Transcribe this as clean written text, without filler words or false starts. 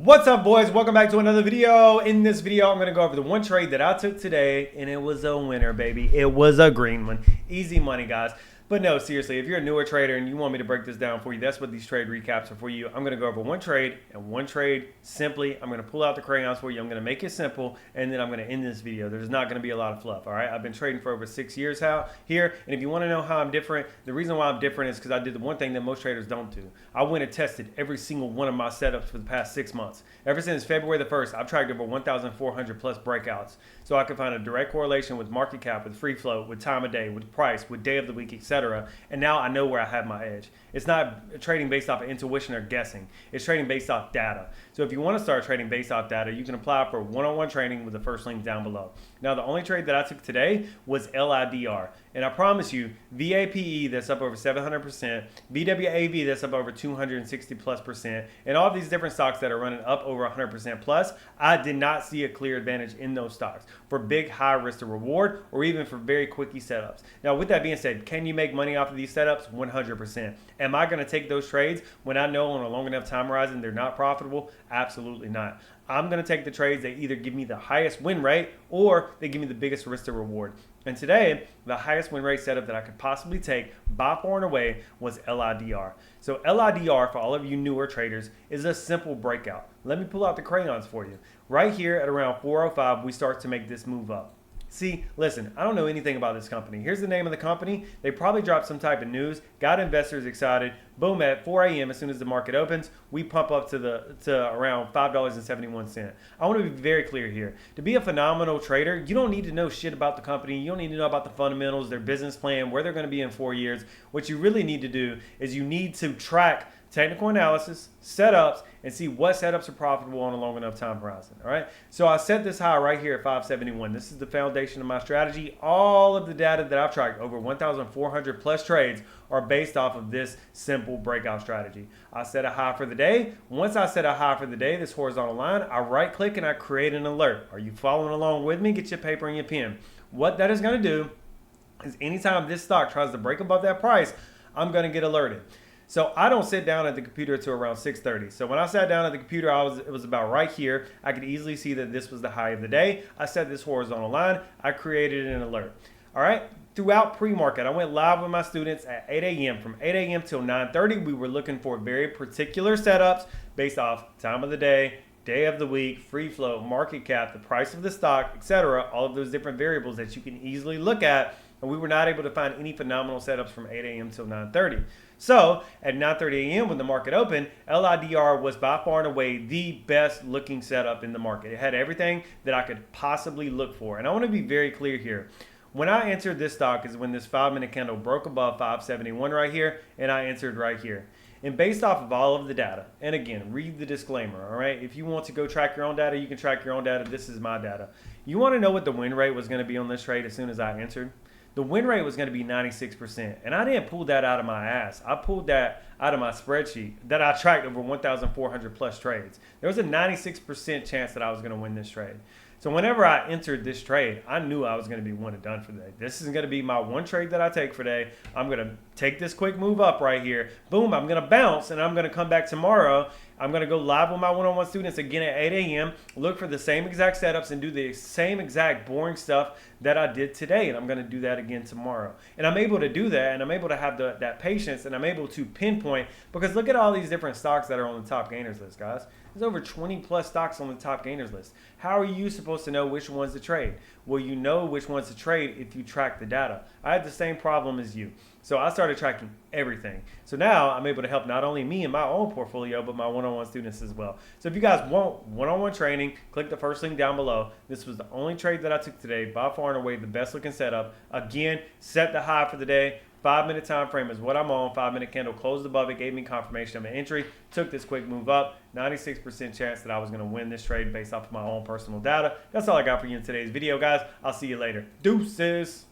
What's up, boys? Welcome back to another video. In this video, I'm going to go over the one trade that I took today, and it was a winner, baby. It was a green one. Easy money, guys. But no, seriously, if you're a newer trader and you want me to break this down for you, that's what these trade recaps are for you. I'm going to go over one trade and one trade simply. I'm going to pull out the crayons for you. I'm going to make it simple, and then I'm going to end this video. There's not going to be a lot of fluff, all right? I've been trading for over 6 years here, and if you want to know how I'm different, the reason why I'm different is because I did the one thing that most traders don't do. I went and tested every single one of my setups for the past 6 months. Ever since February the 1st, I've tracked over 1,400 plus breakouts, so I can find a direct correlation with market cap, with free float, with time of day, with price, with day of the week, etc. And now I know where I have my edge. It's not trading based off of intuition or guessing. It's trading based off data. So if you want to start trading based off data, you can apply for one-on-one training with the first link down below. Now, the only trade that I took today was LIDR. And I promise you, VAPE that's up over 700%, VWAV that's up over 260 plus percent, and all these different stocks that are running up over 100% plus, I did not see a clear advantage in those stocks for big high risk to reward or even for very quickie setups. Now, with that being said, can you make money off of these setups? 100%. Am I going to take those trades when I know on a long enough time horizon they're not profitable? Absolutely not. I'm going to take the trades that either give me the highest win rate or they give me the biggest risk to reward. And today, the highest win rate setup that I could possibly take by far and away was LIDR. So LIDR, for all of you newer traders, is a simple breakout. Let me pull out the crayons for you. Right here at around 405, we start to make this move up. See, listen, I don't know anything about this company. Here's the name of the company. They probably dropped some type of news, got investors excited. Boom, at 4 a.m. as soon as the market opens, we pump up to around $5.71. I want to be very clear here. To be a phenomenal trader, you don't need to know shit about the company. You don't need to know about the fundamentals, their business plan, where they're going to be in 4 years. What you really need to do is you need to track technical analysis, setups, and see what setups are profitable on a long enough time horizon. All right. So I set this high right here at 571. This is the foundation of my strategy. All of the data that I've tracked, over 1,400 plus trades, are based off of this simple breakout strategy. I set a high for the day. Once I set a high for the day, this horizontal line, I right click and I create an alert. Are you following along with me? Get your paper and your pen. What that is going to do is anytime this stock tries to break above that price, I'm going to get alerted. So I don't sit down at the computer until around 6:30. So when I sat down at the computer, it was about right here. I could easily see that this was the high of the day. I set this horizontal line. I created an alert. All right. Throughout pre-market, I went live with my students at 8 a.m. From 8 a.m. till 9:30, we were looking for very particular setups based off time of the day of the week, free flow, market cap, the price of the stock, etc. All of those different variables that you can easily look at. And we were not able to find any phenomenal setups from 8 a.m. till 9:30. So at 9:30 a.m. when the market opened, LIDR was by far and away the best looking setup in the market. It had everything that I could possibly look for. And I want to be very clear here. When I entered this stock is when this 5-minute candle broke above 571 right here, and I entered right here. And based off of all of the data, and again, read the disclaimer, all right? If you want to go track your own data, you can track your own data. This is my data. You want to know what the win rate was going to be on this trade as soon as I entered? The win rate was going to be 96%. And I didn't pull that out of my ass. I pulled that out of my spreadsheet that I tracked over 1,400 plus trades. There was a 96% chance that I was going to win this trade. So whenever I entered this trade, I knew I was going to be one and done for the day. This is going to be my one trade that I take for the day. I'm going to take this quick move up right here. Boom, I'm going to bounce, and I'm going to come back tomorrow. I'm going to go live with my one-on-one students again at 8 a.m., look for the same exact setups and do the same exact boring stuff that I did today, and I'm going to do that again tomorrow. And I'm able to do that, and I'm able to have that patience, and I'm able to pinpoint, because look at all these different stocks that are on the top gainers list, guys. There's over 20 plus stocks on the top gainers list. How are you supposed to know which ones to trade? Well, you know which ones to trade if you track the data. I had the same problem as you. So I started tracking everything. So now I'm able to help not only me in my own portfolio, but my one-on-one students as well. So if you guys want one-on-one training, click the first link down below. This was the only trade that I took today, by far and away the best looking setup. Again, set the high for the day. 5-minute time frame is what I'm on. 5-minute candle closed above it, gave me confirmation of an entry. Took this quick move up. 96% chance that I was going to win this trade based off of my own personal data. That's all I got for you in today's video, guys. I'll see you later. Deuces.